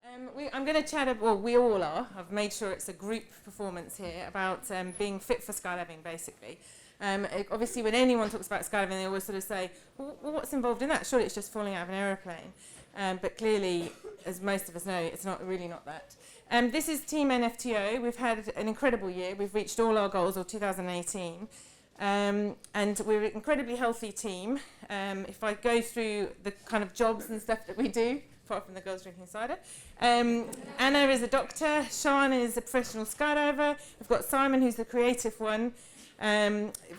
I'm going to chat, well, we all are. I've made sure it's a group performance here about being fit for skydiving, basically. Obviously, when anyone talks about skydiving, they always sort of say, well, what's involved in that? Surely it's just falling out of an aeroplane. But clearly, as most of us know, it's really not that. This is Team NFTO. We've had an incredible year. We've reached all our goals of 2018. And we're an incredibly healthy team. If I go through the kind of jobs and stuff that we do, apart from the girls drinking cider. Anna is a doctor, Sian is a professional skydiver, we've got Simon who's the creative one,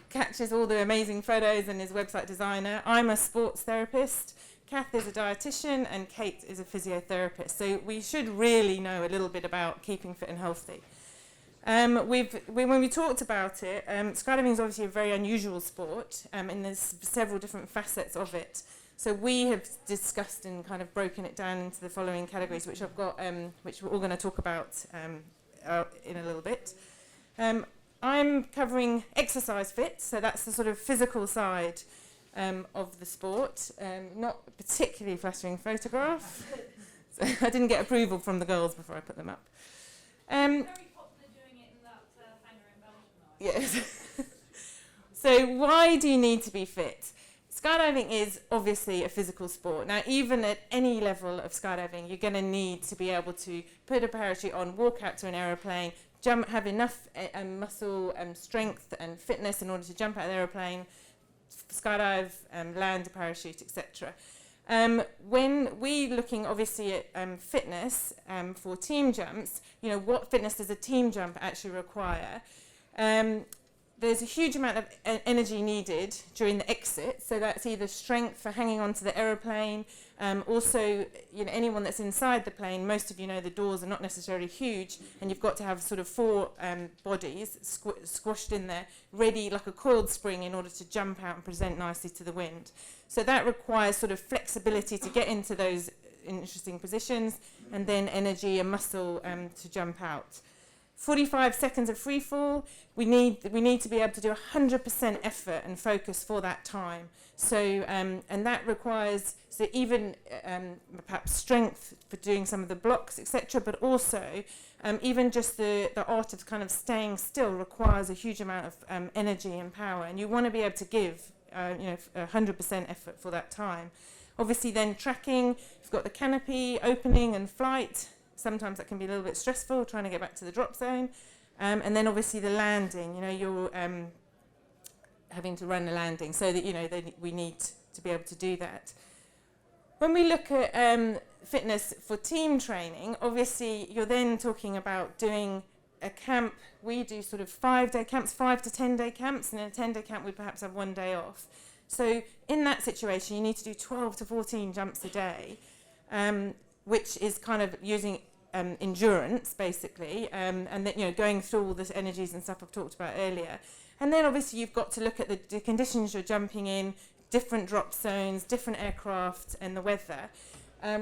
catches all the amazing photos and is a website designer. I'm a sports therapist, Kath is a dietitian, and Kate is a physiotherapist. So we should really know a little bit about keeping fit and healthy. When we talked about it, skydiving is obviously a very unusual sport, and there's several different facets of it. So we have discussed and kind of broken it down into the following categories, which I've got, which we're all going to talk about in a little bit. I'm covering exercise fit, so that's the sort of physical side of the sport. Not a particularly flattering photograph. So I didn't get approval from the girls before I put them up. Very popular doing it in that hangar in Belgium. Yes. So why do you need to be fit? Skydiving is obviously a physical sport. Now, even at any level of skydiving, you're going to need to be able to put a parachute on, walk out to an aeroplane, jump, have enough muscle strength and fitness in order to jump out of the aeroplane, skydive, land a parachute, etc. When we're looking obviously at fitness for team jumps, you know, what fitness does a team jump actually require? There's a huge amount of energy needed during the exit, so that's either strength for hanging onto the aeroplane, also, you know, anyone that's inside the plane, most of you know the doors are not necessarily huge, and you've got to have sort of four bodies squashed in there, ready like a coiled spring in order to jump out and present nicely to the wind. So that requires sort of flexibility to get into those interesting positions, and then energy and muscle to jump out. 45 seconds of free fall, we need to be able to do 100% effort and focus for that time. So, and that requires even perhaps strength for doing some of the blocks, etc. But also, even just the art of kind of staying still requires a huge amount of energy and power. And you want to be able to give, 100% effort for that time. Obviously, then tracking, you've got the canopy, opening and flight. Sometimes that can be a little bit stressful, trying to get back to the drop zone. And then obviously the landing, you know, you're having to run the landing so that, you know, we need to be able to do that. When we look at fitness for team training, obviously you're then talking about doing a camp. We do sort of 5-day camps, 5 to 10-day camps, and in a 10-day camp we perhaps have 1 day off. So in that situation, you need to do 12 to 14 jumps a day, which is kind of using endurance, basically, and then, you know, going through all the energies and stuff I've talked about earlier. And then obviously you've got to look at the conditions you're jumping in, different drop zones, different aircraft, and the weather.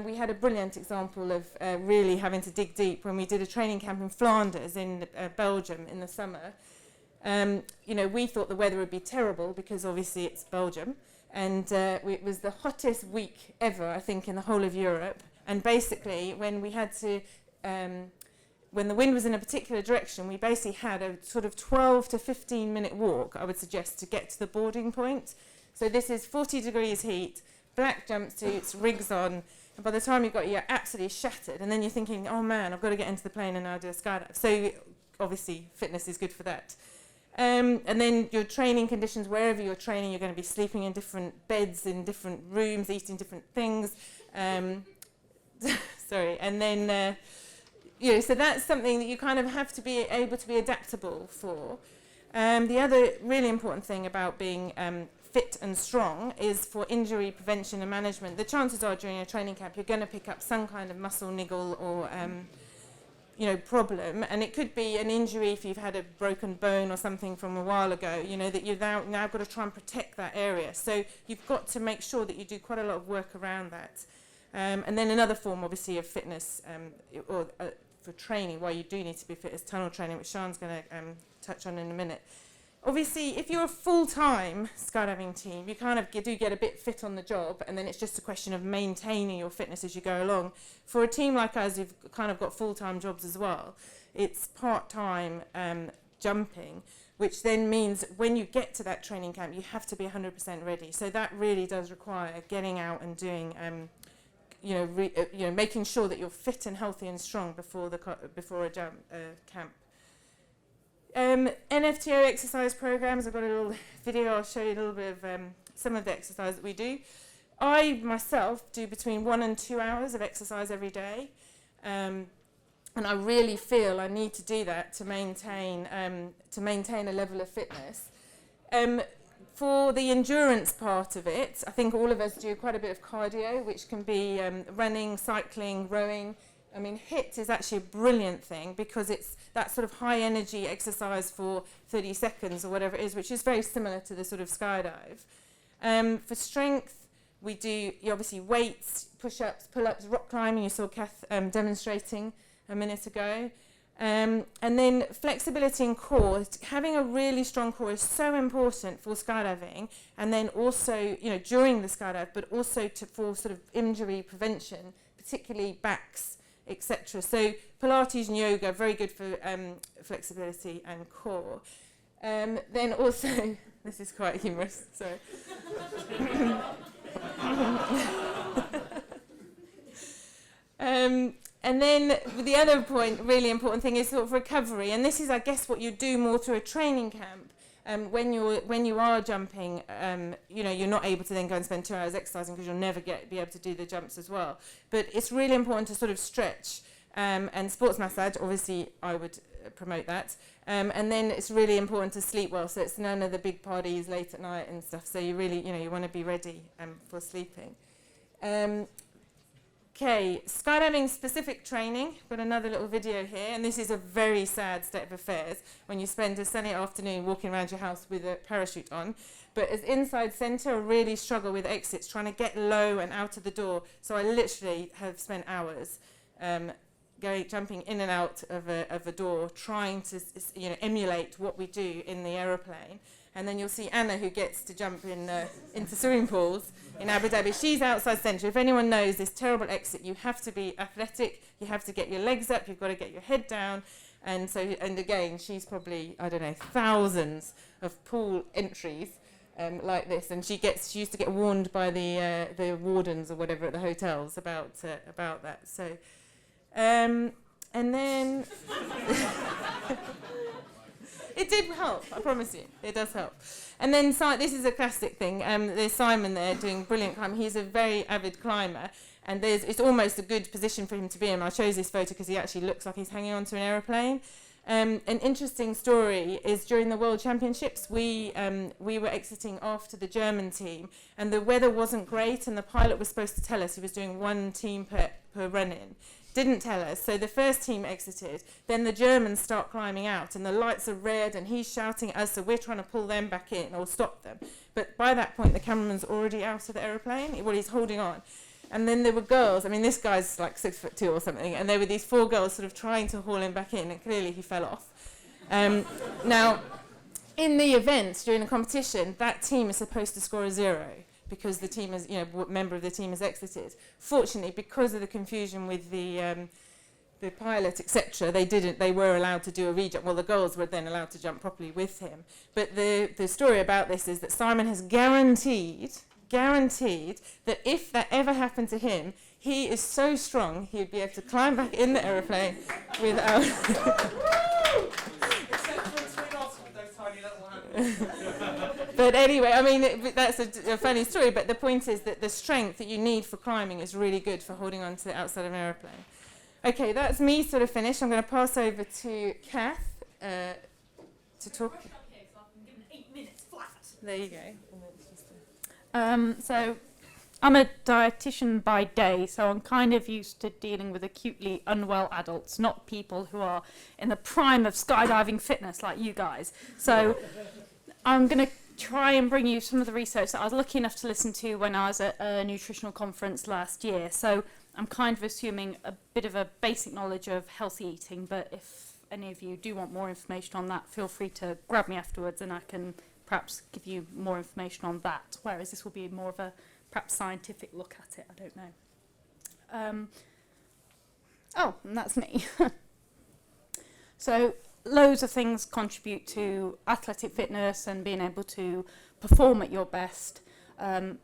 We had a brilliant example of really having to dig deep when we did a training camp in Flanders in Belgium in the summer. You know, we thought the weather would be terrible because obviously it's Belgium, and it was the hottest week ever, I think, in the whole of Europe. And basically, when we had to, when the wind was in a particular direction, we basically had a sort of 12 to 15 minute walk, I would suggest, to get to the boarding point. So this is 40 degrees heat, black jumpsuits, rigs on, and by the time you're absolutely shattered, and then you're thinking, oh man, I've got to get into the plane and now do a skydive. So obviously, fitness is good for that. And then your training conditions, wherever you're training, you're going to be sleeping in different beds, in different rooms, eating different things. Sorry, and then, you know, so that's something that you kind of have to be able to be adaptable for. The other really important thing about being fit and strong is for injury prevention and management. The chances are during a training camp you're going to pick up some kind of muscle niggle or, you know, problem, and it could be an injury if you've had a broken bone or something from a while ago, you know, that you've now got to try and protect that area. So you've got to make sure that you do quite a lot of work around that. And then another form, obviously, of fitness for training, why you do need to be fit, is tunnel training, which Sian's going to touch on in a minute. obviously, if you're a full-time skydiving team, you kind of do get a bit fit on the job, and then it's just a question of maintaining your fitness as you go along. For a team like us, who've kind of got full-time jobs as well, it's part-time jumping, which then means when you get to that training camp, you have to be 100% ready. So that really does require getting out and doing, making sure that you're fit and healthy and strong before a camp. NFTO exercise programs. I've got a little video. I'll show you a little bit of some of the exercise that we do. I myself do between 1 and 2 hours of exercise every day. And I really feel I need to do that to maintain a level of fitness. For the endurance part of it, I think all of us do quite a bit of cardio, which can be running, cycling, rowing. I mean, HIIT is actually a brilliant thing because it's that sort of high energy exercise for 30 seconds or whatever it is, which is very similar to the sort of skydive. For strength, we do obviously weights, push-ups, pull-ups, rock climbing. You saw Kath demonstrating a minute ago. And then flexibility and core. Having a really strong core is so important for skydiving, and then also, during the skydive, but also for sort of injury prevention, particularly backs, etc. So Pilates and yoga are very good for flexibility and core. Then also, this is quite humorous, sorry. And then the other really important thing is sort of recovery, and this is, I guess, what you do more through a training camp. When you are jumping, you're not able to then go and spend 2 hours exercising because you'll never be able to do the jumps as well. But it's really important to sort of stretch, and sports massage. Obviously, I would promote that. And then it's really important to sleep well, so it's none of the big parties late at night and stuff. So you really, you want to be ready for sleeping. Okay, skydiving specific training. I've got another little video here, and this is a very sad state of affairs when you spend a sunny afternoon walking around your house with a parachute on. But as inside centre, I really struggle with exits, trying to get low and out of the door. So I literally have spent hours jumping in and out of a door, trying to emulate what we do in the aeroplane. And then you'll see Anna, who gets to jump into swimming pools in Abu Dhabi. She's outside centre. If anyone knows this terrible exit, you have to be athletic. You have to get your legs up. You've got to get your head down. And again, she's probably, I don't know, thousands of pool entries like this. And she used to get warned by the wardens or whatever at the hotels about that. So, and then. It did help, I promise you. It does help. And then this is a classic thing. There's Simon there doing brilliant climbing. He's a very avid climber, and it's almost a good position for him to be in. I chose this photo because he actually looks like he's hanging onto an aeroplane. An interesting story is during the World Championships, we were exiting after the German team, and the weather wasn't great, and the pilot was supposed to tell us he was doing one team per run-in. Didn't tell us, so the first team exited. Then the Germans start climbing out, and the lights are red, and he's shouting at us, so we're trying to pull them back in or stop them. But by that point, the cameraman's already out of the aeroplane. Well, he's holding on. And then there were girls. I mean, this guy's like 6'2" or something, and there were these 4 girls sort of trying to haul him back in, and clearly he fell off. Now, in the event during the competition, that team is supposed to score a 0. Because the team is, member of the team has exited. Fortunately, because of the confusion with the pilot, etc., they were allowed to do a rejump. Well, the girls were then allowed to jump properly with him. But the story about this is that Simon has guaranteed that if that ever happened to him, he is so strong he'd be able to climb back in the aeroplane without. But anyway, I mean, that's a funny story, but the point is that the strength that you need for climbing is really good for holding on to the outside of an aeroplane. Okay, that's me sort of finished. I'm going to pass over to Kath to talk. Okay, so I've been given 8 minutes flat. There you go. So I'm a dietitian by day, so I'm kind of used to dealing with acutely unwell adults, not people who are in the prime of skydiving fitness like you guys. So I'm going to try and bring you some of the research that I was lucky enough to listen to when I was at a nutritional conference last year. So I'm kind of assuming a bit of a basic knowledge of healthy eating, but if any of you do want more information on that, feel free to grab me afterwards and I can perhaps give you more information on that, whereas this will be more of a perhaps scientific look at it, I don't know. Oh, and that's me. So loads of things contribute to athletic fitness and being able to perform at your best.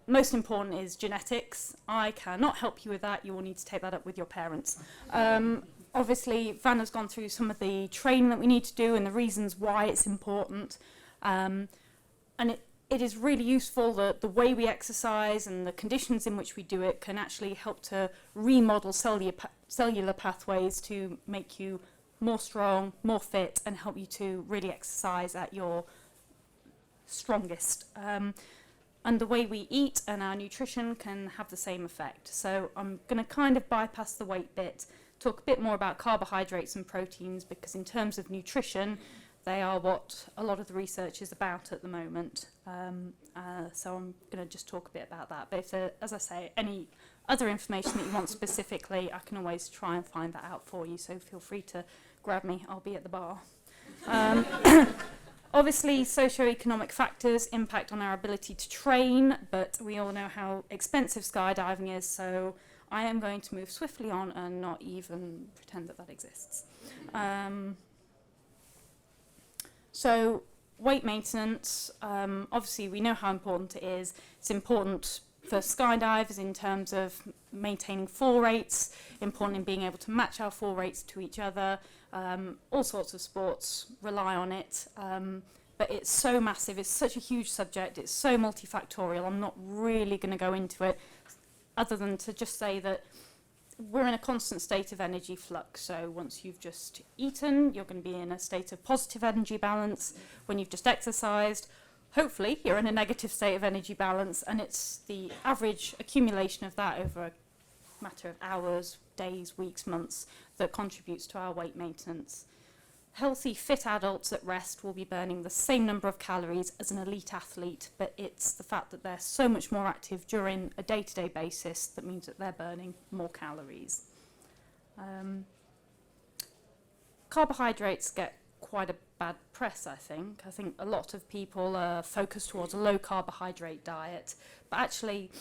Most important is genetics. I cannot help you with that. You will need to take that up with your parents. Obviously, Vana's gone through some of the training that we need to do and the reasons why it's important. And it is really useful that the way we exercise and the conditions in which we do it can actually help to remodel cellular pathways to make you more strong, more fit, and help you to really exercise at your strongest. And the way we eat and our nutrition can have the same effect. So I'm going to kind of bypass the weight bit, talk a bit more about carbohydrates and proteins, because in terms of nutrition, they are what a lot of the research is about at the moment. So I'm going to just talk a bit about that. But if there, as I say, any other information that you want specifically, I can always try and find that out for you. So feel free to grab me. I'll be at the bar. Obviously, socioeconomic factors impact on our ability to train, but we all know how expensive skydiving is, so I am going to move swiftly on and not even pretend that that exists. So weight maintenance, obviously we know how important it is. It's important for skydivers in terms of maintaining fall rates, important in being able to match our fall rates to each other. All sorts of sports rely on it, but it's so massive, it's such a huge subject, it's so multifactorial. I'm not really going to go into it other than to just say that we're in a constant state of energy flux. So once you've just eaten, you're going to be in a state of positive energy balance. When you've just exercised, hopefully you're in a negative state of energy balance, and it's the average accumulation of that over a matter of hours, days, weeks, months that contributes to our weight maintenance. Healthy, fit adults at rest will be burning the same number of calories as an elite athlete, but it's the fact that they're so much more active during a day-to-day basis that means that they're burning more calories. Carbohydrates get quite a bad press, I think. I think a lot of people are focused towards a low carbohydrate diet, but actually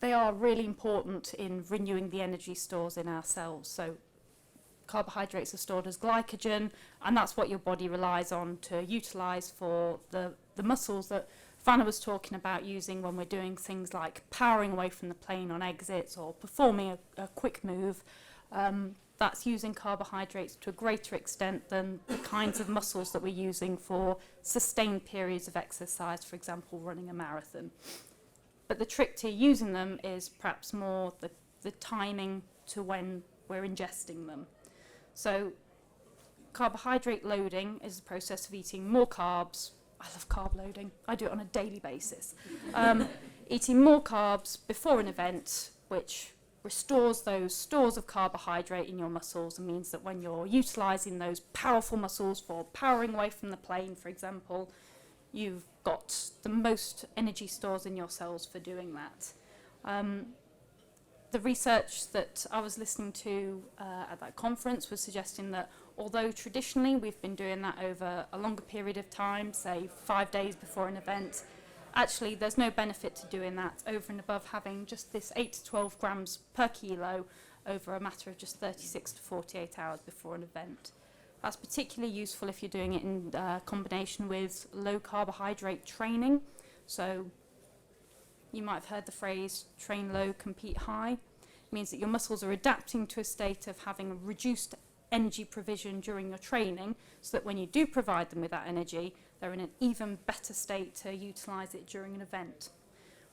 they are really important in renewing the energy stores in our cells. So carbohydrates are stored as glycogen, and that's what your body relies on to utilise for the muscles that Vana was talking about using when we're doing things like powering away from the plane on exits or performing a quick move. That's using carbohydrates to a greater extent than the kinds of muscles that we're using for sustained periods of exercise, for example, running a marathon. But the trick to using them is perhaps more the timing to when we're ingesting them. So carbohydrate loading is the process of eating more carbs. I love carb loading. I do it on a daily basis. Eating more carbs before an event, which restores those stores of carbohydrate in your muscles and means that when you're utilising those powerful muscles for powering away from the plane, for example, you've got the most energy stores in your cells for doing that. The research that I was listening to at that conference was suggesting that although traditionally we've been doing that over a longer period of time, say 5 days before an event, actually there's no benefit to doing that over and above having just this 8 to 12 grams per kilo over a matter of just 36 to 48 hours before an event. That's particularly useful if you're doing it in combination with low carbohydrate training. So you might have heard the phrase train low, compete high. It means that your muscles are adapting to a state of having reduced energy provision during your training, so that when you do provide them with that energy, they're in an even better state to utilise it during an event.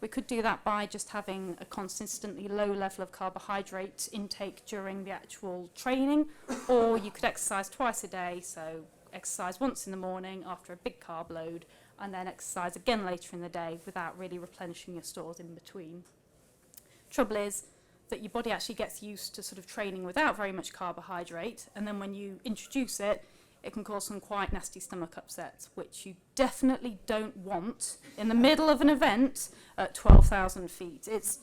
We could do that by just having a consistently low level of carbohydrate intake during the actual training, or you could exercise twice a day, so exercise once in the morning after a big carb load, and then exercise again later in the day without really replenishing your stores in between. Trouble is that your body actually gets used to sort of training without very much carbohydrate, and then when you introduce it, it can cause some quite nasty stomach upsets, which you definitely don't want in the middle of an event at 12,000 feet. It's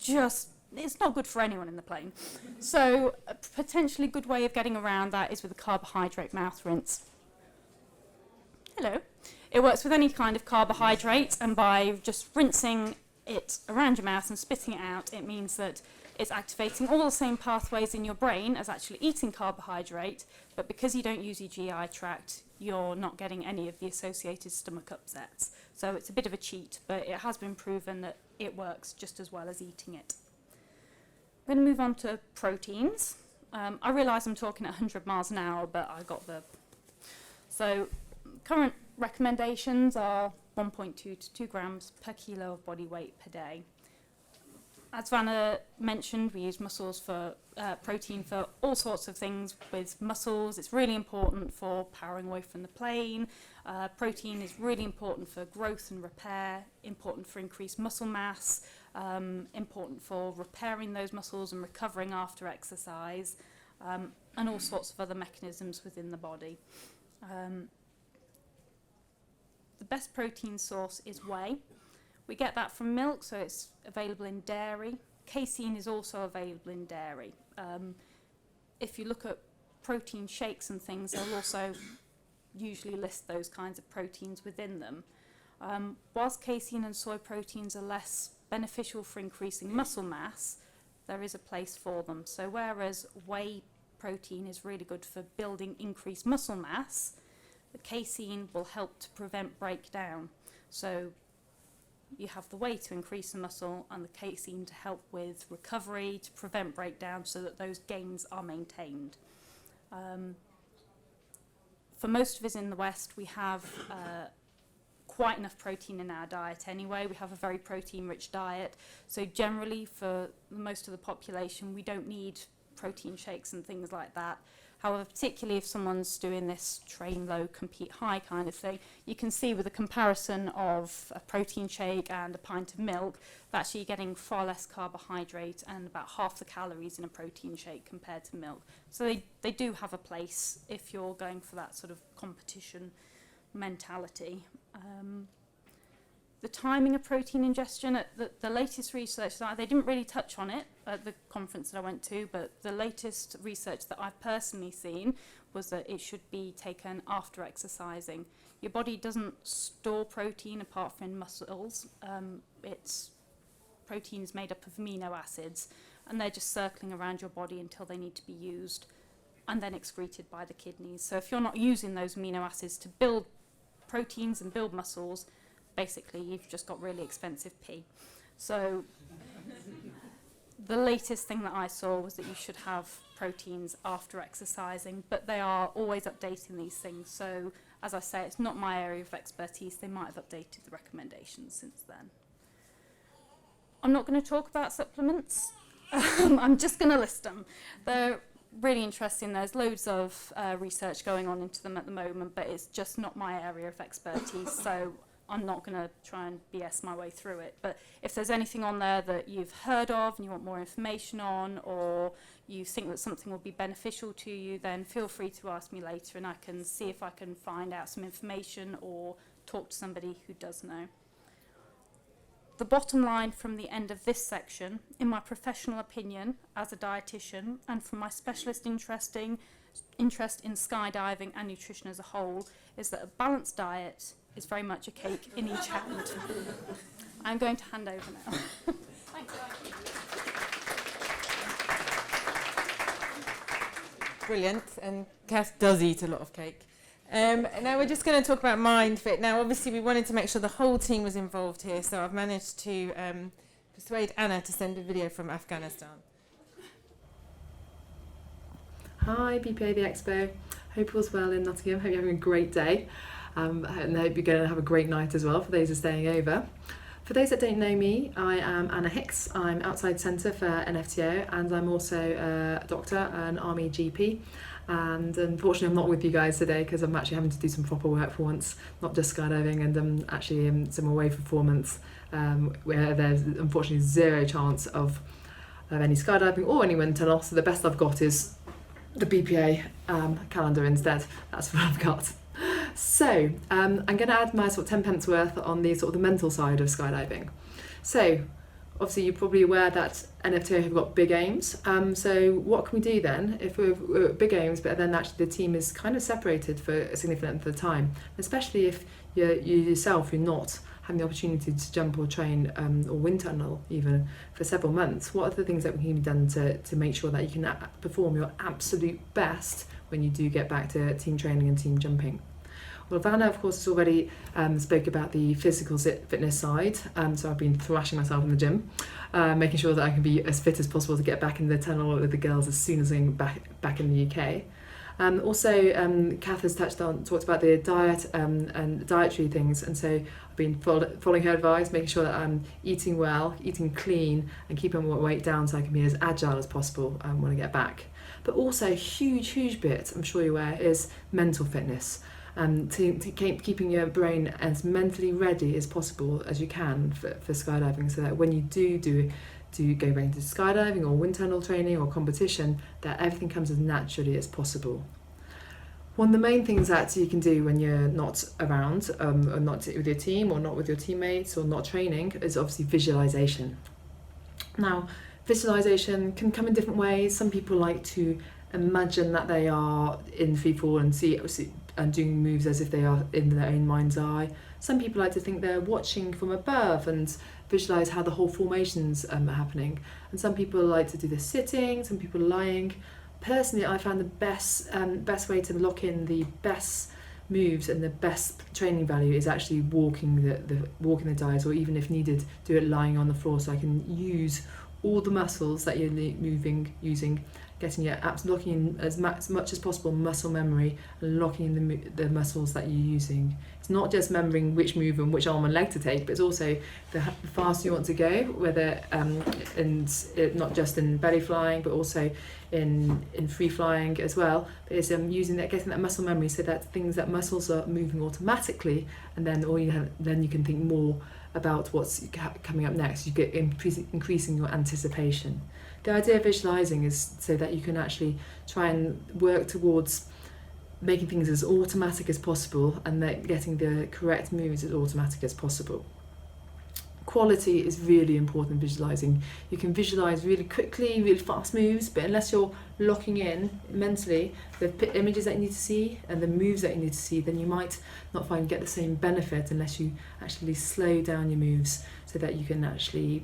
not good for anyone in the plane. So a potentially good way of getting around that is with a carbohydrate mouth rinse. Hello. It works with any kind of carbohydrate, and by just rinsing it around your mouth and spitting it out, it means that it's activating all the same pathways in your brain as actually eating carbohydrate, but because you don't use your GI tract, you're not getting any of the associated stomach upsets. So it's a bit of a cheat, but it has been proven that it works just as well as eating it. I'm going to move on to proteins. I realise I'm talking at 100 miles an hour, but I got the... So current recommendations are 1.2 to 2 grams per kilo of body weight per day. As Vana mentioned, we use muscles for protein for all sorts of things with muscles. It's really important for powering away from the plane. Protein is really important for growth and repair, important for increased muscle mass, important for repairing those muscles and recovering after exercise, and all sorts of other mechanisms within the body. The best protein source is whey. We get that from milk, so it's available in dairy. Casein is also available in dairy. If you look at protein shakes and things, they'll also usually list those kinds of proteins within them. Whilst casein and soy proteins are less beneficial for increasing muscle mass, there is a place for them. So whereas whey protein is really good for building increased muscle mass, the casein will help to prevent breakdown. So you have the whey to increase the muscle and the casein to help with recovery, to prevent breakdown so that those gains are maintained. For most of us in the West, we have quite enough protein in our diet anyway. We have a very protein-rich diet. So generally, for most of the population, we don't need protein shakes and things like that. However, particularly if someone's doing this train low, compete high kind of thing, you can see with a comparison of a protein shake and a pint of milk, they're actually getting far less carbohydrate and about half the calories in a protein shake compared to milk. So they do have a place if you're going for that sort of competition mentality. The timing of protein ingestion, at the latest research, they didn't really touch on it at the conference that I went to, but the latest research that I've personally seen was that it should be taken after exercising. Your body doesn't store protein apart from in muscles. Protein is made up of amino acids, and they're just circling around your body until they need to be used and then excreted by the kidneys. So if you're not using those amino acids to build proteins and build muscles, basically you've just got really expensive pee. So the latest thing that I saw was that you should have proteins after exercising, but they are always updating these things. So as I say, it's not my area of expertise. They might have updated the recommendations since then. I'm not going to talk about supplements. I'm just going to list them. They're really interesting. There's loads of research going on into them at the moment, but it's just not my area of expertise. So I'm not going to try and BS my way through it. But if there's anything on there that you've heard of and you want more information on, or you think that something will be beneficial to you, then feel free to ask me later and I can see if I can find out some information or talk to somebody who does know. The bottom line from the end of this section, in my professional opinion as a dietitian and from my specialist interest in skydiving and nutrition as a whole, is that a balanced diet is very much a cake in each hand. I'm going to hand over now. Thanks, Brilliant, and Kath does eat a lot of cake. Now we're just going to talk about MindFit. Now obviously we wanted to make sure the whole team was involved here, so I've managed to persuade Anna to send a video from Afghanistan. Hi, BPA the Expo. Hope all's well in Nottingham. Hope you're having a great day. And I hope you're going to have a great night as well for those who are staying over. For those that don't know me, I am Anna Hicks. I'm outside centre for NFTO, and I'm also a doctor, an army GP. And unfortunately I'm not with you guys today because I'm actually having to do some proper work for once, not just skydiving, and I'm actually in some away performance where there's unfortunately zero chance of any skydiving or any wind tunnel. So the best I've got is the BPA calendar instead. That's what I've got. So I'm going to add my sort of 10 pence worth on the sort of the mental side of skydiving. So obviously you're probably aware that NFTO have got big aims. So what can we do then if we're at big aims, but then actually the team is kind of separated for a significant length of time, especially if you yourself, you're not having the opportunity to jump or train or wind tunnel even for several months. What are the things that can be done to make sure that you can perform your absolute best when you do get back to team training and team jumping? Well, Vana, of course, has already spoke about the physical fitness side. So I've been thrashing myself in the gym, making sure that I can be as fit as possible to get back in the tunnel with the girls as soon as I'm back in the UK. Also, Kath has talked about the diet and dietary things, and so I've been following her advice, making sure that I'm eating well, eating clean, and keeping my weight down so I can be as agile as possible when I get back. But also, a huge bit, I'm sure you're aware, is mental fitness. To keeping your brain as mentally ready as possible as you can for skydiving, so that when you do go back into skydiving or wind tunnel training or competition, that everything comes as naturally as possible. One of the main things that you can do when you're not around, or not with your team, or not with your teammates, or not training, is obviously visualization. Now, visualization can come in different ways. Some people like to imagine that they are in free fall and and doing moves as if they are in their own mind's eye. Some people like to think they're watching from above and visualize how the whole formations are happening. And some people like to do this sitting, some people lying. Personally, I found the best way to lock in the best moves and the best training value is actually walking the dives, or even if needed, do it lying on the floor, so I can use all the muscles that you're using, getting your abs, locking in as much as possible muscle memory, and locking in the muscles that you're using. It's not just remembering which move and which arm and leg to take, but it's also the faster you want to go, whether not just in belly flying, but also in free flying as well. But it's using that, getting that muscle memory, so that muscles are moving automatically, and then then you can think more about what's coming up next. You get increasing your anticipation. The idea of visualizing is so that you can actually try and work towards making things as automatic as possible, and that getting the correct moves as automatic as possible. Quality is really important in visualizing. You can visualize really quickly, really fast moves, but unless you're locking in mentally the images that you need to see and the moves that you need to see, then you might not get the same benefit unless you actually slow down your moves, so that you can actually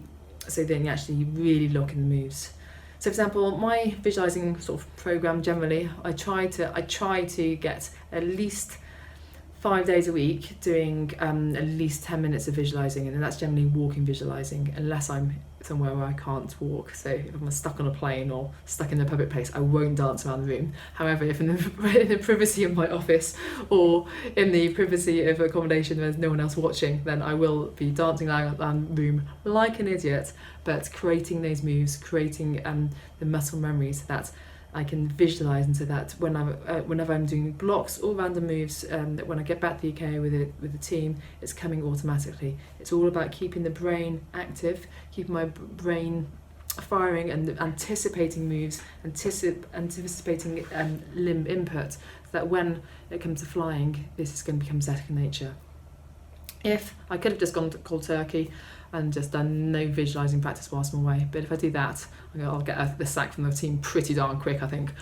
really lock in the moves. So, for example, my visualizing sort of program generally, I try to get at least 5 days a week doing at least 10 minutes of visualizing, and that's generally walking visualizing, unless I'm somewhere where I can't walk. So if I'm stuck on a plane or stuck in a public place, I won't dance around the room. However, if in the privacy of my office or in the privacy of accommodation where there's no one else watching, then I will be dancing around the room like an idiot, but creating those moves, creating the muscle memory, so that I can visualize, and so that whenever I'm doing blocks or random moves, that when I get back to the UK with the team, it's coming automatically. It's all about keeping the brain active, keeping my brain firing, and anticipating moves, anticipating limb input, so that when it comes to flying, this is going to become second nature. If I could have just gone cold turkey and just done no visualising practice whilst I'm away, but if I do that, I'll get the sack from the team pretty darn quick, I think,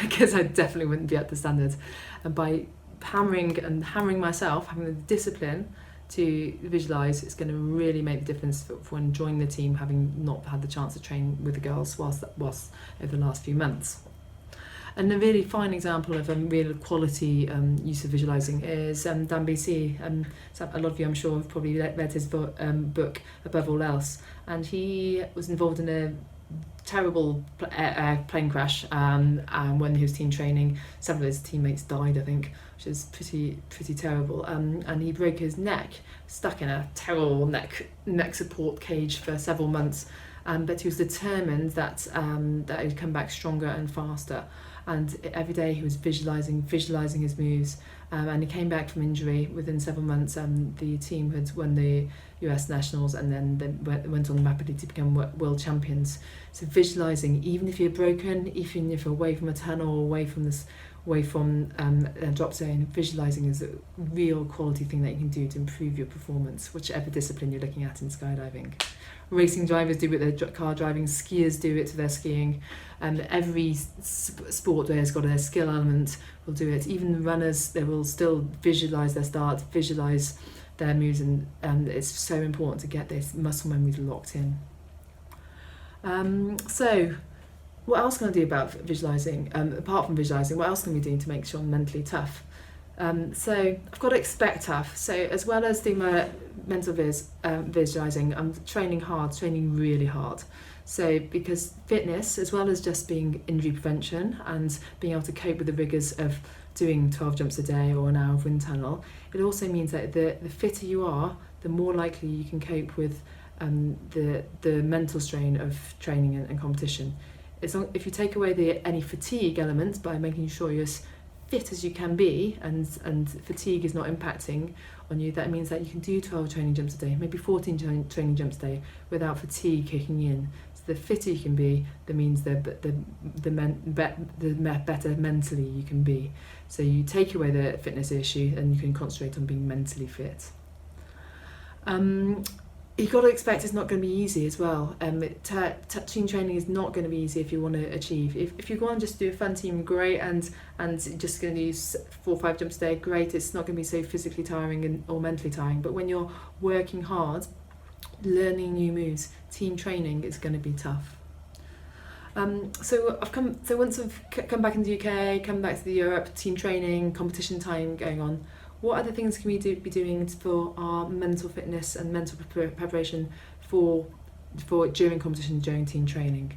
because I definitely wouldn't be up to standard. And by hammering myself, having the discipline to visualise, it's going to really make the difference for enjoying the team, having not had the chance to train with the girls whilst over the last few months. And a really fine example of real quality use of visualising is Dan BC. So a lot of you, I'm sure, have probably read his book, Above All Else. And he was involved in a terrible plane crash, and when he was team training, several of his teammates died, I think, which is pretty terrible. And he broke his neck, stuck in a terrible neck support cage for several months. But he was determined that he'd come back stronger and faster. And every day he was visualising his moves, and he came back from injury within several months. The team had won the US Nationals, and then they went on rapidly to become world champions. So visualising, even if you're broken, even if you're away from a tunnel, or away from away from a drop zone. Visualizing is a real quality thing that you can do to improve your performance, whichever discipline you're looking at in skydiving. Racing drivers do it with their car driving, skiers do it to their skiing, and every sport where it's got a skill element will do it. Even the runners, they will still visualize their start, visualize their moves, and it's so important to get this muscle memories locked in. So what else can I do about visualizing? Apart from visualizing, what else can we do to make sure I'm mentally tough? So I've got to expect tough. So as well as doing my mental visualizing, I'm training really hard. So because fitness, as well as just being injury prevention and being able to cope with the rigors of doing 12 jumps a day or an hour of wind tunnel, it also means that the fitter you are, the more likely you can cope with the mental strain of training and competition. If you take away any fatigue elements by making sure you're as fit as you can be, and fatigue is not impacting on you, that means that you can do 12 training jumps a day, maybe 14 training jumps a day without fatigue kicking in. So the fitter you can be, that means the better mentally you can be. So you take away the fitness issue and you can concentrate on being mentally fit. You've got to expect it's not going to be easy as well. Team training is not going to be easy if you want to achieve. If you go on just do a fun team, great, and just going to use 4 or 5 jumps a day, great. It's not going to be so physically tiring or mentally tiring. But when you're working hard, learning new moves, team training is going to be tough. So once I've come back into the UK, come back to Europe, team training, competition time going on. What other things can we be doing for our mental fitness and mental preparation for during competition, during team training?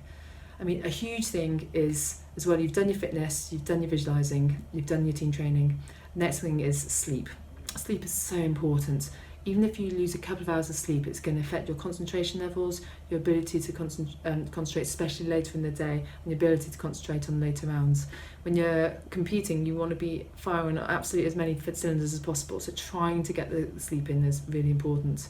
I mean, a huge thing is, as well, you've done your fitness, you've done your visualizing, you've done your team training. Next thing is sleep. Sleep is so important. Even if you lose a couple of hours of sleep, it's going to affect your concentration levels, your ability to concentrate, especially later in the day, and your ability to concentrate on later rounds. When you're competing, you want to be firing absolutely as many cylinders as possible, so trying to get the sleep in is really important.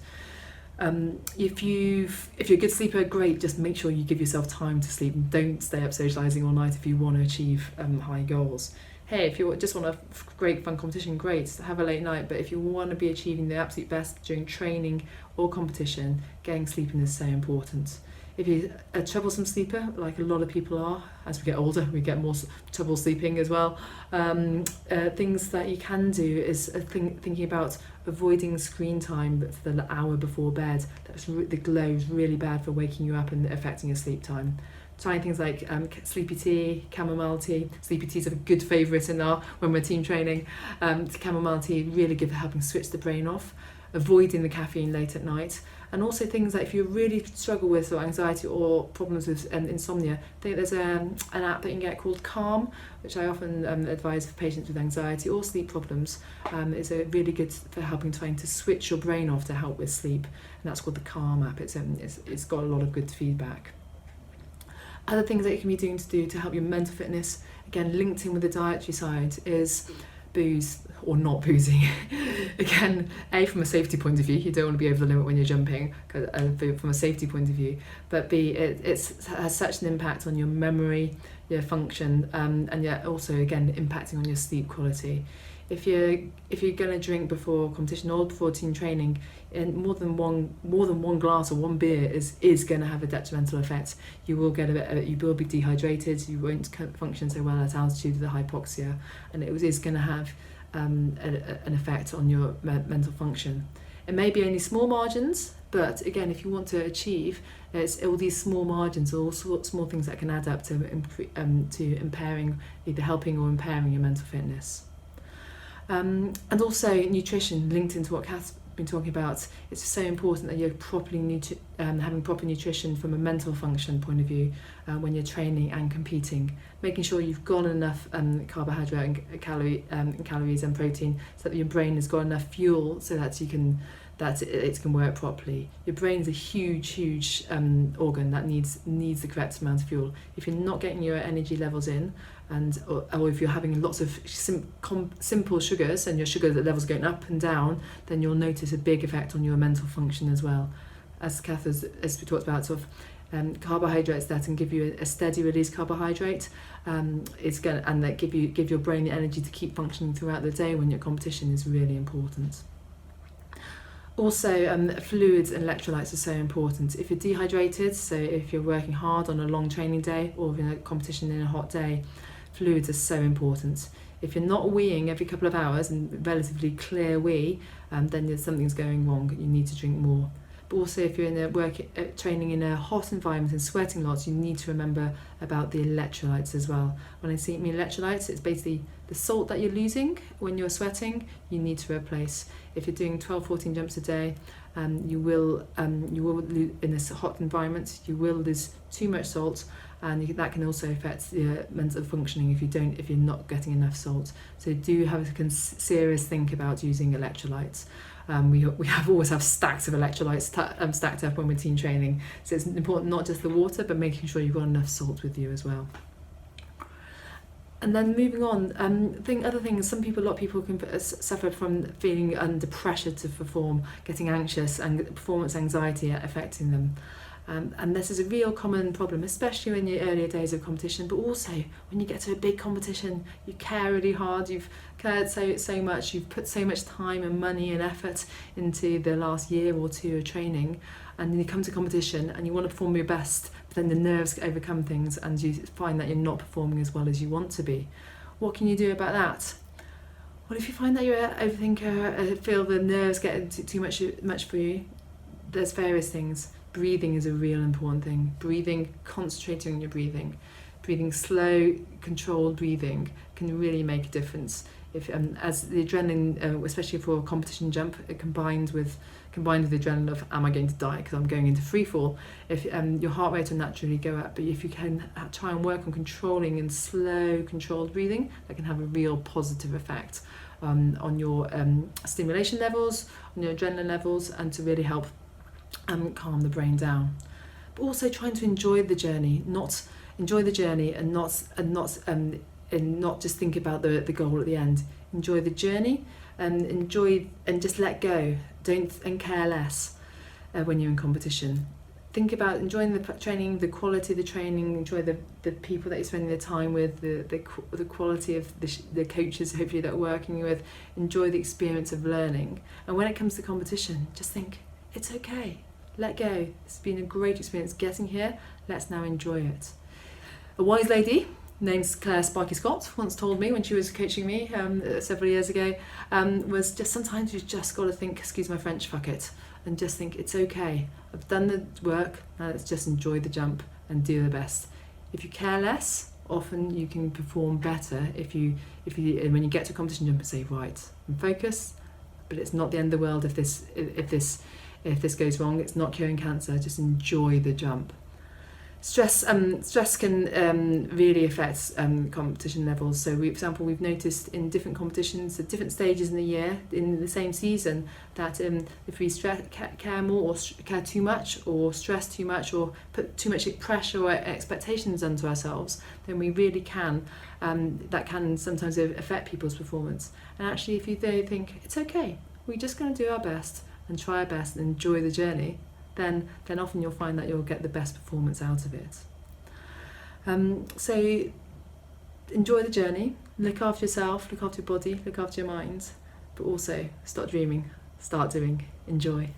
If you're a good sleeper, great, just make sure you give yourself time to sleep and don't stay up socialising all night if you want to achieve high goals. Hey, if you just want a great fun competition, great, have a late night, but if you want to be achieving the absolute best during training or competition, getting sleeping is so important. If you're a troublesome sleeper, like a lot of people are, as we get older, we get more trouble sleeping as well. Things that you can do is thinking about avoiding screen time for the hour before bed. The glow is really bad for waking you up and affecting your sleep time. Trying things like sleepy tea, chamomile tea. Sleepy tea is a good favourite when we're team training. Chamomile tea really good for helping switch the brain off. Avoiding the caffeine late at night. And also things like if you really struggle with anxiety or problems with insomnia, I think there's an app that you can get called Calm, which I often advise for patients with anxiety or sleep problems. It's a really good for trying to switch your brain off to help with sleep, and that's called the Calm app. It's got a lot of good feedback. Other things that you can be doing to help your mental fitness, again linked in with the dietary side, is booze or not boozing. Again, A, from a safety point of view, you don't want to be over the limit when you're jumping, from a safety point of view, but B, it has such an impact on your memory, your function, and yet also again impacting on your sleep quality. If you're going to drink before competition or before team training, and more than one glass or one beer is going to have a detrimental effect. You will be dehydrated. You won't function so well at altitude with the hypoxia, and it is going to have an effect on your mental function. It may be only small margins, but again, if you want to achieve, it's all these small margins, all sorts of small things that can add up to impairing, either helping or impairing your mental fitness. And also nutrition, linked into what Kath's been talking about. It's so important that you're properly having proper nutrition from a mental function point of view when you're training and competing. Making sure you've got enough carbohydrate and calories and protein, so that your brain has got enough fuel so that it can work properly. Your brain's a huge organ that needs the correct amount of fuel. If you're not getting your energy levels in, or if you're having lots of simple sugars and your sugar levels going up and down, then you'll notice a big effect on your mental function as well. As Kath as we talked about, carbohydrates that and give you a steady release carbohydrate is going and that give your brain the energy to keep functioning throughout the day when your competition is really important. Also, fluids and electrolytes are so important. If you're dehydrated, so if you're working hard on a long training day or in a competition in a hot day, fluids are so important. If you're not weeing every couple of hours and relatively clear wee, then something's going wrong. You need to drink more. But also, if you're in a training in a hot environment and sweating lots, you need to remember about the electrolytes as well. When I mean electrolytes, it's basically the salt that you're losing when you're sweating, you need to replace. If you're doing 12, 14 jumps a day, you will lose, in this hot environment, you will lose too much salt, and that can also affect your mental functioning if you're not getting enough salt. So do have a serious think about using electrolytes. We always have stacks of electrolytes stacked up when we're team training. So it's important not just the water, but making sure you've got enough salt with you as well. And then moving on, other things, a lot of people can suffer from feeling under pressure to perform, getting anxious, and performance anxiety affecting them. And this is a real common problem, especially in your earlier days of competition, but also when you get to a big competition, you care really hard, you've cared so much, you've put so much time and money and effort into the last year or two of training, and then you come to competition and you want to perform your best, but then the nerves overcome things and you find that you're not performing as well as you want to be. What can you do about that? Well, if you find that you're an overthinker, feel the nerves getting too much for you, there's various things. Breathing is a real important thing. Breathing, concentrating on your breathing. Breathing slow, controlled breathing can really make a difference. If as the adrenaline, especially for a competition jump, combined with the adrenaline of am I going to die because I'm going into free fall, if your heart rate will naturally go up. But if you can try and work on controlling and slow, controlled breathing, that can have a real positive effect on your stimulation levels, on your adrenaline levels, and to really help calm the brain down. But also trying to enjoy the journey, and not just think about the goal at the end. Enjoy the journey and just let go. Don't care less when you're in competition. Think about enjoying the training, the quality of the training, enjoy the people that you're spending the time with, the quality of the coaches hopefully that are working with, enjoy the experience of learning. And when it comes to competition, just think, it's okay, let go. It's been a great experience getting here, let's now enjoy it. A wise lady named Claire Sparky Scott once told me when she was coaching me several years ago, was just sometimes you've just got to think, excuse my French, fuck it, and just think it's okay. I've done the work, now let's just enjoy the jump and do the best. If you care less, often you can perform better if you when you get to a competition jump and say, right, I'm focused, but it's not the end of the world if this goes wrong, it's not curing cancer, just enjoy the jump. Stress can really affect competition levels. So, for example, we've noticed in different competitions at different stages in the year, in the same season, that if we care more or care too much or stress too much or put too much pressure or expectations onto ourselves, then we really can, that can sometimes affect people's performance. And actually, if you think, it's okay, we're just going to do our best and try our best and enjoy the journey, then often you'll find that you'll get the best performance out of it. So enjoy the journey, look after yourself, look after your body, look after your mind, but also stop dreaming, start doing, enjoy.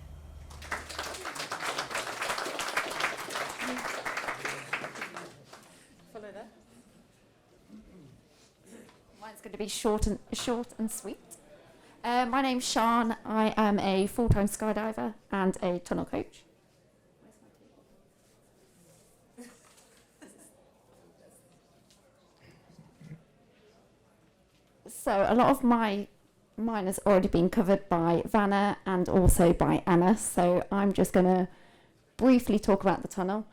Follow that. Mine's going to be short and sweet. My name's Sian. I am a full-time skydiver and a tunnel coach. So a lot of mine has already been covered by Vana and also by Anna, so I'm just going to briefly talk about the tunnel.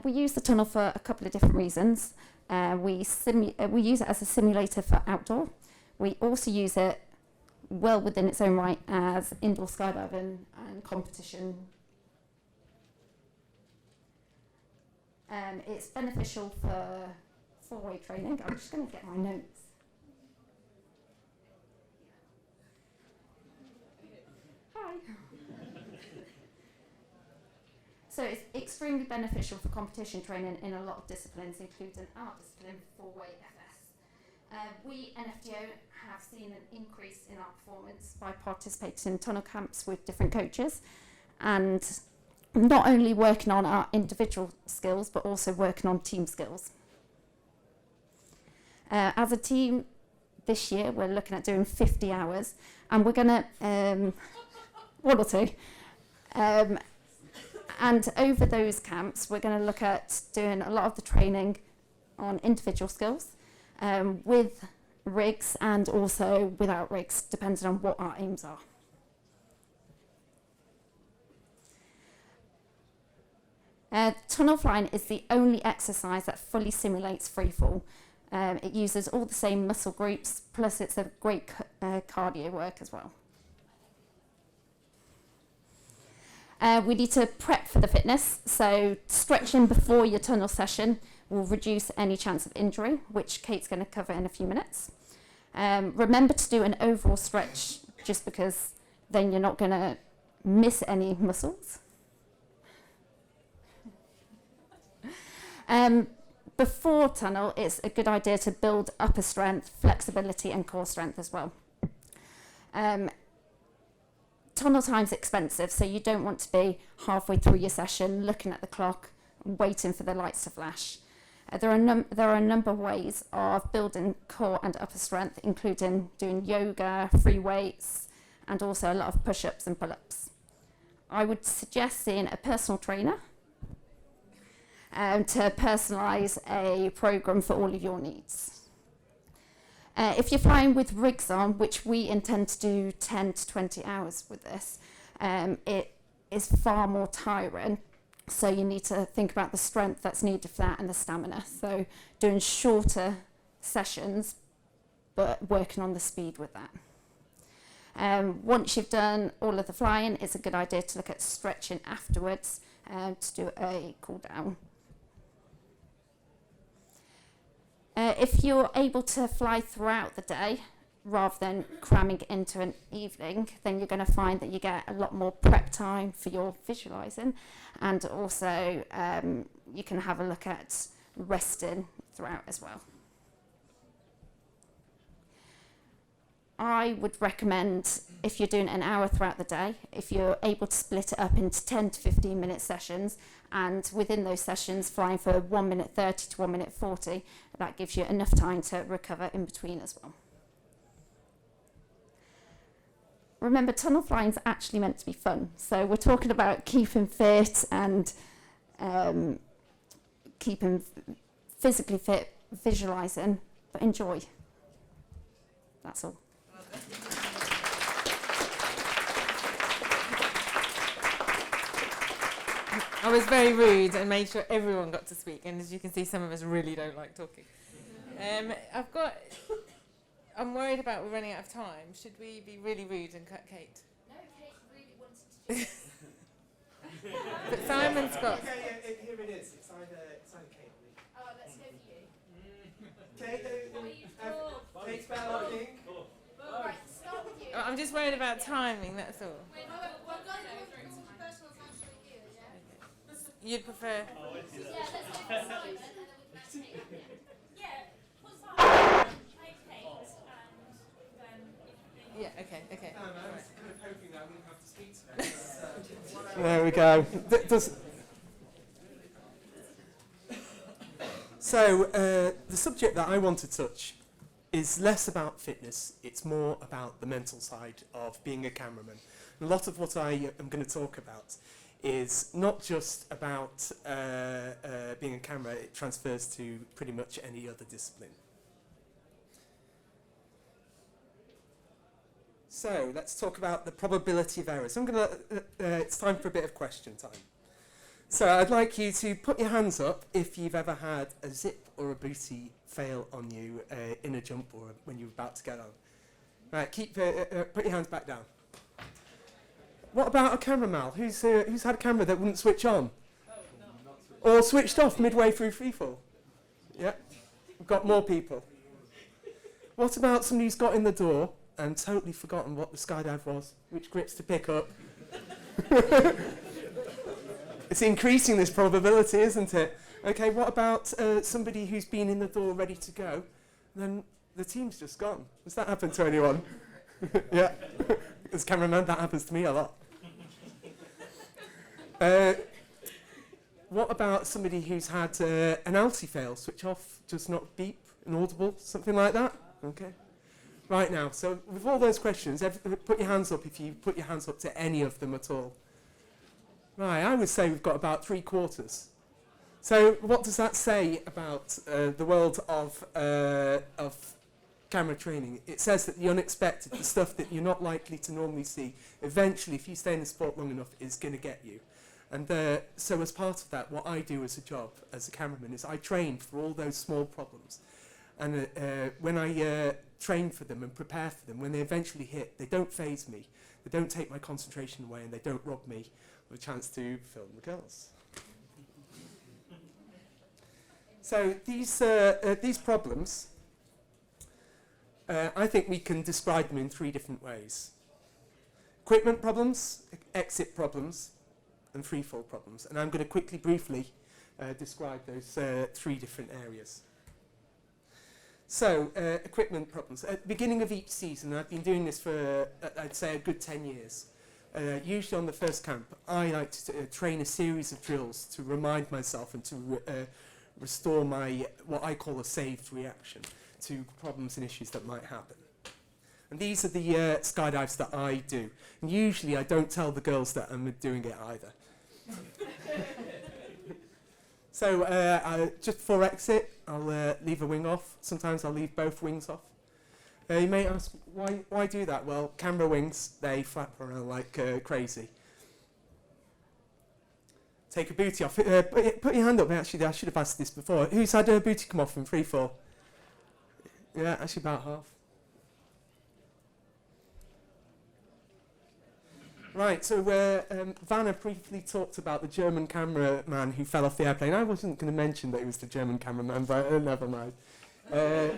We use the tunnel for a couple of different reasons. We use it as a simulator for outdoor. We also use it well within its own right as indoor skydiving and competition. It's beneficial for four-way training. I'm just going to get my notes. Hi. So it's extremely beneficial for competition training in a lot of disciplines, including our discipline, four-way FS. We, NFTO, have seen an increase in our performance by participating in tunnel camps with different coaches, and not only working on our individual skills, but also working on team skills. As a team, this year we're looking at doing 50 hours, and we're going to, one or two, and over those camps we're going to look at doing a lot of the training on individual skills, with rigs and also without rigs, depending on what our aims are. Tunnel flying is the only exercise that fully simulates freefall. It uses all the same muscle groups, plus it's a great cardio work as well. We need to prep for the fitness, so stretching before your tunnel session will reduce any chance of injury, which Kate's going to cover in a few minutes. Remember to do an overall stretch, just because then you're not going to miss any muscles. Before tunnel, it's a good idea to build upper strength, flexibility and core strength as well. Tunnel time's expensive, so you don't want to be halfway through your session looking at the clock, waiting for the lights to flash. There are a number of ways of building core and upper strength, including doing yoga, free weights, and also a lot of push-ups and pull-ups. I would suggest seeing a personal trainer to personalise a programme for all of your needs. If you're flying with rigs on, which we intend to do 10 to 20 hours with this, it is far more tiring. So you need to think about the strength that's needed for that and the stamina. So doing shorter sessions, but working on the speed with that. Once you've done all of the flying, it's a good idea to look at stretching afterwards to do a cool down. If you're able to fly throughout the day rather than cramming into an evening, then you're going to find that you get a lot more prep time for your visualising, and also you can have a look at resting throughout as well. I would recommend, if you're doing an hour throughout the day, if you're able to split it up into 10 to 15 minute sessions, and within those sessions flying for 1 minute 30 to 1 minute 40, that gives you enough time to recover in between as well. Remember, tunnel flying is actually meant to be fun, so we're talking about keeping fit and keeping physically fit, visualising, but enjoy. That's all. I was very rude and made sure everyone got to speak, and as you can see, some of us really don't like talking. I'm worried about we're running out of time. Should we be really rude and cut Kate? No, Kate really wanted to do this. But Simon's got... Okay, here it is. It's either Kate or me. Oh, let's go for you. Kate, What are you for? Kate's better, I think. Well, right, start with you. I'm just worried about timing, that's all. We're going to do personal time for you, yeah? You'd prefer... Yeah, let's go for Simon, and then we can ask Kate. Yeah, put Simon, play Kate, and then... Yeah, okay. I was kind of hoping that I wouldn't have to speak to her. There we go. So, the subject that I want to touch is less about fitness, it's more about the mental side of being a cameraman. And a lot of what I am going to talk about is not just about being a camera, it transfers to pretty much any other discipline. So let's talk about the probability of error. So it's time for a bit of question time. So I'd like you to put your hands up if you've ever had a zip or a booty fail on you in a jump or when you're about to get on. Right, put your hands back down. What about a camera, Mal? Who's had a camera that wouldn't switch on? Or switched off midway through freefall? Yeah, we've got more people. What about somebody who's got in the door and totally forgotten what the skydive was, which grips to pick up? It's increasing this probability, isn't it? Okay, what about somebody who's been in the door ready to go, then the team's just gone? Has that happened to anyone? Yeah. As cameraman, that happens to me a lot. What about somebody who's had an ALTI fail, switch off, just not beep, inaudible, something like that? Okay. Right now, so with all those questions, put your hands up if you put your hands up to any of them at all. Right, I would say we've got about 3/4. So what does that say about the world of camera training? It says that the unexpected, the stuff that you're not likely to normally see, eventually, if you stay in the sport long enough, is going to get you. And so as part of that, what I do as a job, as a cameraman, is I train for all those small problems. And when I train for them and prepare for them, when they eventually hit, they don't faze me, they don't take my concentration away, and they don't rob me of a chance to film the girls. So these problems, I think we can describe them in 3 different ways. Equipment problems, exit problems, and freefall problems. And I'm going to quickly, briefly describe those 3 different areas. So, equipment problems. At the beginning of each season, I've been doing this for, I'd say, a good 10 years. Usually on the first camp, I like to train a series of drills to remind myself and to restore my, what I call a saved reaction to problems and issues that might happen. And these are the skydives that I do. And usually I don't tell the girls that I'm doing it either. So just before exit, I'll leave a wing off. Sometimes I'll leave both wings off. You may ask, why do that? Well, camera wings, they flap around like crazy. Take a booty off. Put your hand up. Actually, I should have asked this before. Who's had a booty come off in free fall? Yeah, actually about half. Right, so Vana briefly talked about the German cameraman who fell off the airplane. I wasn't going to mention that he was the German cameraman, but never mind.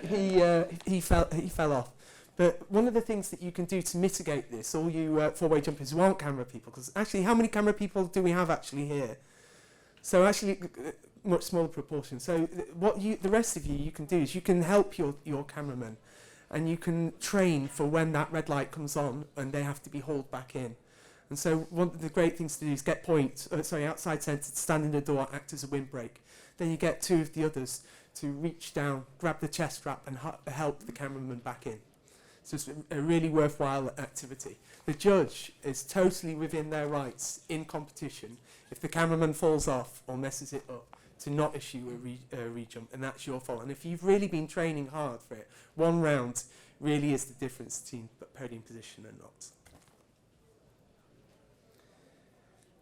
He fell off. But one of the things that you can do to mitigate this, all you four-way jumpers who aren't camera people, because actually, how many camera people do we have actually here? So actually, much smaller proportion. So the rest of you can do is you can help your cameraman, and you can train for when that red light comes on and they have to be hauled back in. And so one of the great things to do is get outside centre, stand in the door, act as a windbreak. Then you get 2 of the others to reach down, grab the chest strap and help the cameraman back in. So it's a really worthwhile activity. The judge is totally within their rights in competition if the cameraman falls off or messes it up to not issue a re-jump, and that's your fault. And if you've really been training hard for it, 1 round really is the difference between podium position and not.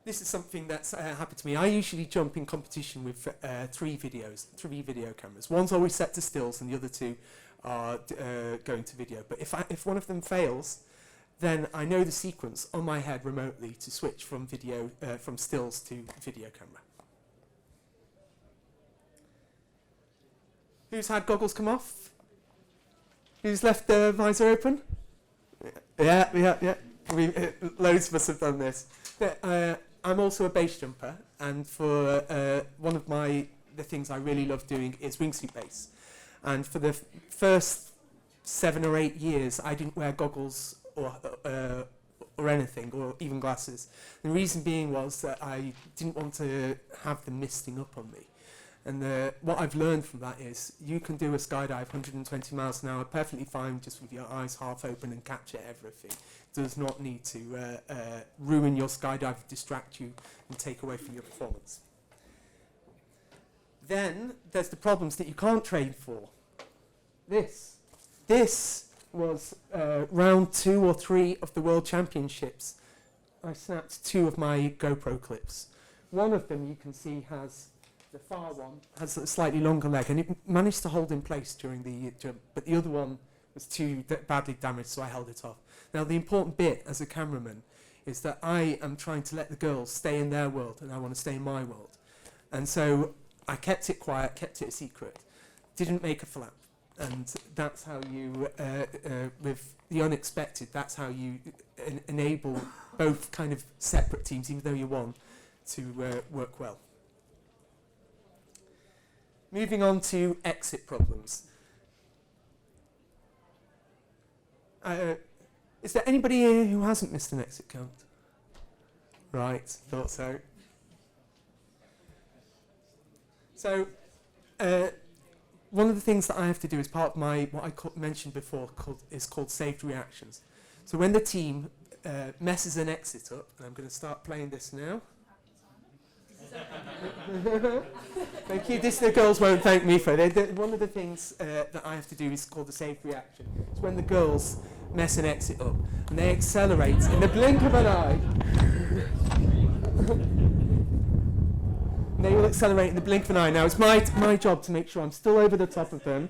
This is something that's happened to me. I usually jump in competition with 3 video cameras. One's always set to stills and the other 2 are going to video. But if one of them fails, then I know the sequence on my head remotely to switch from from stills to video camera. Who's had goggles come off? Who's left the visor open? Yeah. Loads of us have done this. I'm also a base jumper, and for one of the things I really love doing is wingsuit base. And for the first 7 or 8 years, I didn't wear goggles or anything, or even glasses. The reason being was that I didn't want to have them misting up on me. And what I've learned from that is you can do a skydive 120 miles an hour perfectly fine just with your eyes half open and capture everything. It does not need to ruin your skydive, distract you and take away from your performance. Then there's the problems that you can't train for. This was round 2 or 3 of the World Championships. I snapped 2 of my GoPro clips. One of them you can see has, the far one, has a slightly longer leg and it managed to hold in place during the jump, but the other one was too badly damaged, so I held it off. Now the important bit as a cameraman is that I am trying to let the girls stay in their world and I want to stay in my world. And so I kept it quiet, kept it a secret, didn't make a flap. And that's how you, with the unexpected, that's how you enable both kind of separate teams, even though you're one, to work well. Moving on to exit problems. Is there anybody here who hasn't missed an exit count? Right, thought so. So, one of the things that I have to do as part of my, what I mentioned before, is called saved reactions. So when the team messes an exit up, and I'm going to start playing this now. Thank you. The girls won't thank me for it. One of the things that I have to do is called the saved reaction. It's when the girls mess an exit up, and they accelerate in the blink of an eye. They will accelerate in the blink of an eye. Now, it's my job to make sure I'm still over the top of them.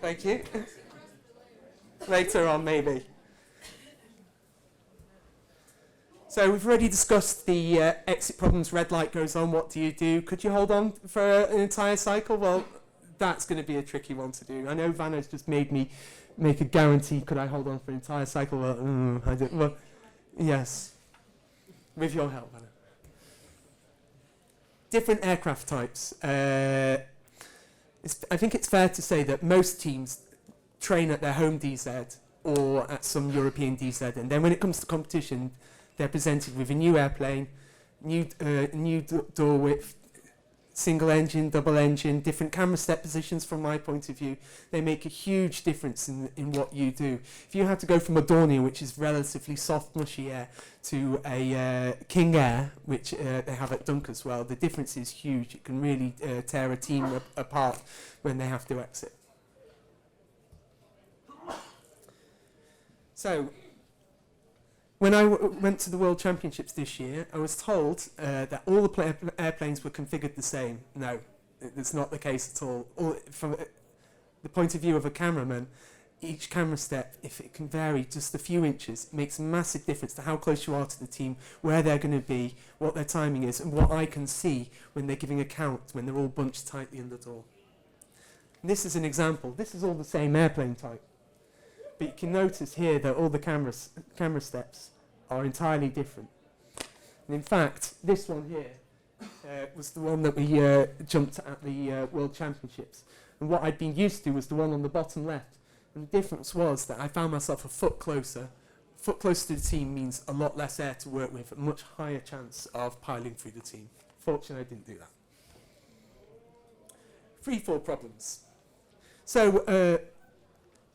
Thank you. Later on, maybe. So we've already discussed the exit problems. Red light goes on. What do you do? Could you hold on for an entire cycle? Well, that's going to be a tricky one to do. I know Vana's just made me make a guarantee. Could I hold on for an entire cycle? Well, I don't. Well, yes, with your help, Vana. Different aircraft types. I think it's fair to say that most teams train at their home DZ or at some European DZ, and then when it comes to competition, they're presented with a new airplane, new door width, single engine, double engine, different camera step positions from my point of view. They make a huge difference in what you do. If you have to go from a Dornier, which is relatively soft, mushy air, to a King Air, which they have at Dunk as well, the difference is huge. It can really tear a team apart when they have to exit. So, when I went to the World Championships this year, I was told that all the airplanes were configured the same. No, it's not the case at all. From the point of view of a cameraman, each camera step, if it can vary just a few inches, makes a massive difference to how close you are to the team, where they're going to be, what their timing is, and what I can see when they're giving a count, when they're all bunched tightly in the door. And this is an example. This is all the same airplane type. But you can notice here that all the camera steps are entirely different. And in fact, this one here was the one that we jumped at the World Championships. And what I'd been used to was the one on the bottom left. And the difference was that I found myself a foot closer. A foot closer to the team means a lot less air to work with, a much higher chance of piling through the team. Fortunately, I didn't do that. Free fall problems. So,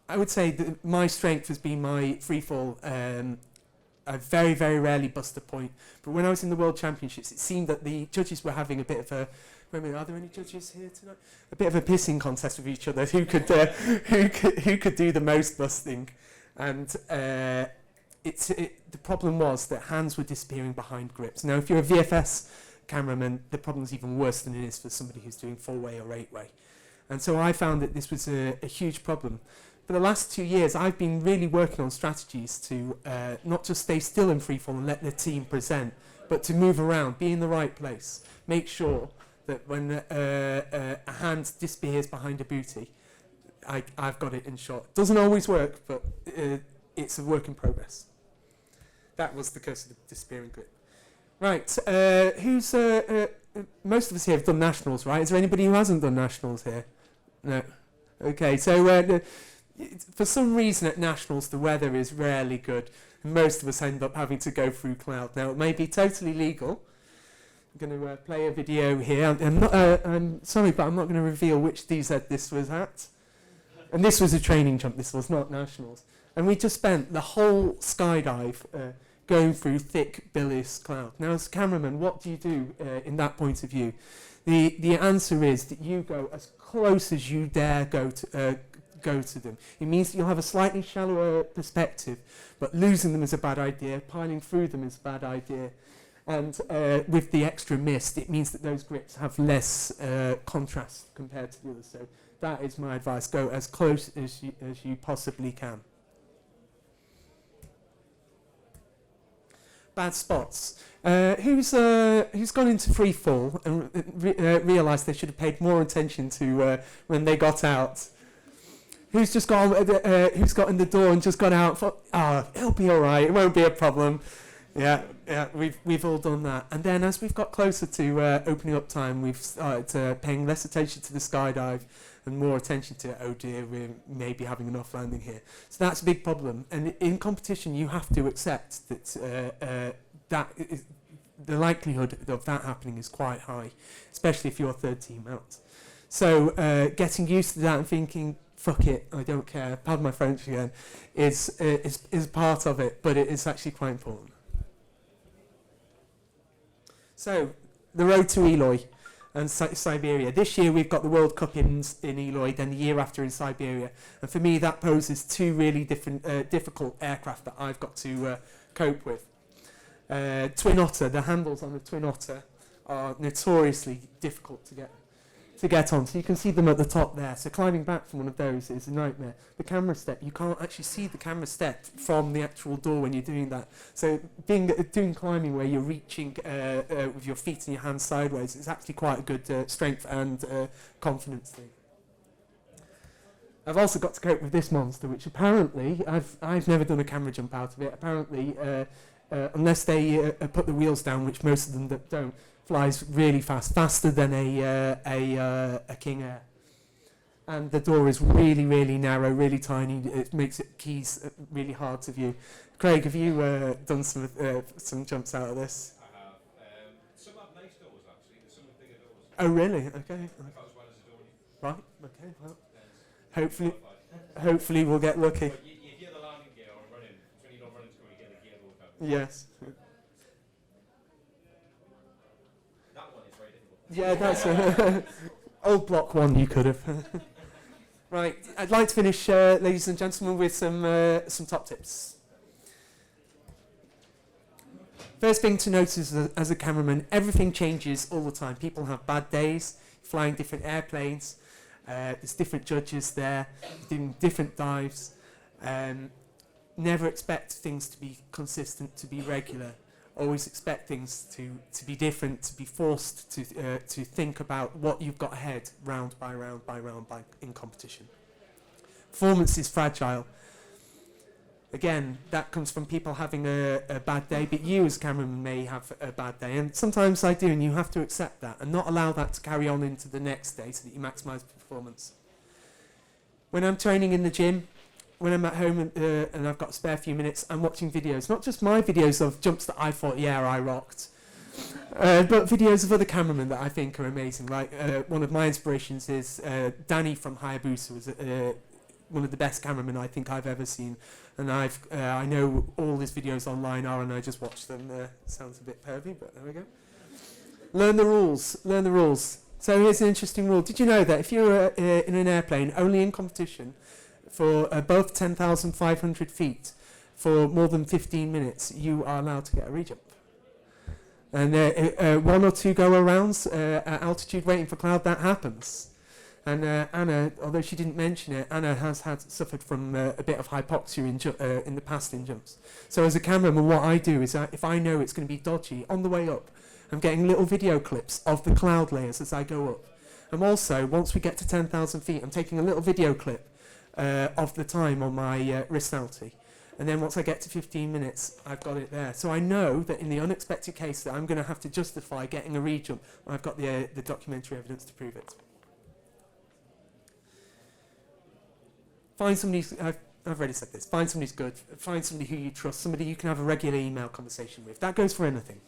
I would say that my strength has been my free fall. I very, very rarely bust a point. But when I was in the World Championships, it seemed that the judges were having a bit of a... Are there any judges here tonight? A bit of a pissing contest with each other. Who could do the most busting? And the problem was that hands were disappearing behind grips. Now, if you're a VFS cameraman, the problem's even worse than it is for somebody who's doing 4-way or 8-way. And so I found that this was a huge problem. for the last 2 years, I've been really working on strategies to not just stay still in freefall and let the team present, but to move around, be in the right place, make sure that when a hand disappears behind a booty, I've got it in shot. Doesn't always work, but it's a work in progress. That was the curse of the disappearing grip. Right, most of us here have done nationals, right? Is there anybody who hasn't done nationals here? No. Okay, so for some reason at nationals the weather is rarely good, and most of us end up having to go through cloud. Now it may be totally legal. I'm going to play a video here. I'm sorry, but I'm not going to reveal which DZ this was at. And this was a training jump, this was not nationals. And we just spent the whole skydive going through thick, bilious cloud. Now, as a cameraman, what do you do in that point of view? The answer is that you go as close as you dare go to them. It means that you'll have a slightly shallower perspective, but losing them is a bad idea, piling through them is a bad idea. And with the extra mist, it means that those grips have less contrast compared to the others. So that is my advice. Go as close as you possibly can. Bad spots. Who's gone into free fall and realised they should have paid more attention to when they got out? Who's just gone? Who's got in the door and just got out? It'll be all right. It won't be a problem. Yeah, we've all done that. And then as we've got closer to opening up time, we've started paying less attention to the skydive and more attention to, oh dear, we're maybe having an off landing here. So that's a big problem. And in competition, you have to accept that the likelihood of that happening is quite high, especially if you're third team out. So getting used to that and thinking, fuck it, I don't care, pardon my French again, is part of it, but it is actually quite important. So, the road to Eloy and Siberia. This year we've got the World Cup in Eloy, then the year after in Siberia. And for me that poses two really difficult aircraft that I've got to cope with. Twin Otter, the handles on the Twin Otter are notoriously difficult to get on. So you can see them at the top there. So climbing back from one of those is a nightmare. The camera step, you can't actually see the camera step from the actual door when you're doing that. So doing climbing where you're reaching with your feet and your hands sideways is actually quite a good strength and confidence thing. I've also got to cope with this monster, which apparently, I've never done a camera jump out of it. Apparently, unless they put the wheels down, which most of them don't, flies really fast, faster than a King Air. And the door is really, really narrow, really tiny. It makes it keys really hard to view. Craig, have you done some jumps out of this? I have. Some have nice doors, actually. Some have bigger doors. Oh, really? Okay. About as well as a door. Right. Okay. Well, hopefully we'll get lucky. But you hear the landing gear on running. When you don't run into it, you get the gear look out. Yes. That one is very difficult. Yeah, that's old block one. You could have. Right. I'd like to finish, ladies and gentlemen, with some top tips. First thing to notice as a cameraman, everything changes all the time. People have bad days, flying different airplanes. There's different judges there, doing different dives. Never expect things to be consistent, to be regular. Always expect things to be different, to be forced to think about what you've got ahead, round by round in competition. Performance is fragile. Again, that comes from people having a bad day, but you as a cameraman may have a bad day, and sometimes I do, and you have to accept that and not allow that to carry on into the next day so that you maximise performance. When I'm training in the gym, when I'm at home and I've got a spare few minutes, I'm watching videos, not just my videos of jumps that I thought, yeah, I rocked, but videos of other cameramen that I think are amazing. Like one of my inspirations is Danny from Hayabusa, was one of the best cameramen I think I've ever seen, and I know all his videos online are, and I just watch them. Sounds a bit pervy, but there we go. Learn the rules. So here's an interesting rule. Did you know that if you're in an airplane only in competition for above 10,500 feet for more than 15 minutes, you are allowed to get a rejump? And one or two go-arounds at altitude waiting for cloud, that happens. And Anna, although she didn't mention it, Anna has suffered from a bit of hypoxia in the past in jumps. So as a cameraman, what I do is if I know it's going to be dodgy, on the way up, I'm getting little video clips of the cloud layers as I go up. And also, once we get to 10,000 feet, I'm taking a little video clip of the time on my wrist alti. And then once I get to 15 minutes, I've got it there. So I know that in the unexpected case that I'm going to have to justify getting a re-jump, I've got the documentary evidence to prove it. Find somebody, I've already said this, find somebody who's good, find somebody who you trust, somebody you can have a regular email conversation with. That goes for anything.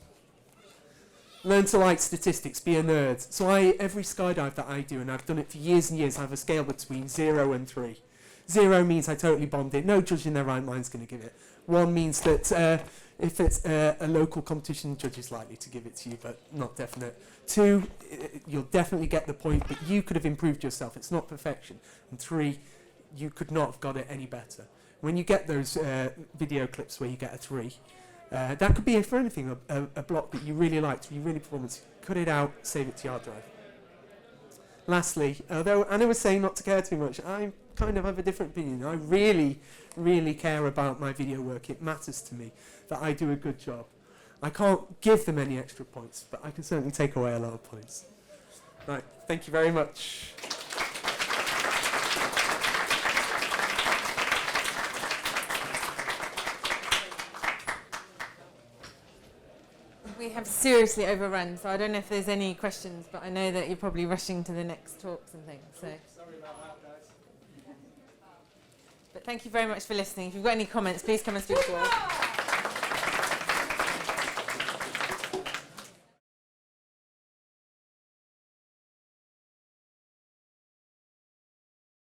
Learn to like statistics, be a nerd. So every skydive that I do, and I've done it for years and years, I have a scale between 0 and 3. 0 means I totally bombed it, no judge in their right mind is going to give it. 1 means that if it's a local competition, the judge is likely to give it to you, but not definite. 2, you'll definitely get the point, but you could have improved yourself. It's not perfection. And 3, you could not have got it any better. When you get those video clips where you get a 3, that could be for anything, a block that you really liked, you really performance, cut it out, save it to your hard drive. Lastly, although Anna was saying not to care too much, I kind of have a different opinion. I really, really care about my video work. It matters to me that I do a good job. I can't give them any extra points, but I can certainly take away a lot of points. Right, thank you very much. We have seriously overrun, so I don't know if there's any questions, but I know that you're probably rushing to the next talks and things. So. Sorry about that, guys. But thank you very much for listening. If you've got any comments, please come and speak to us.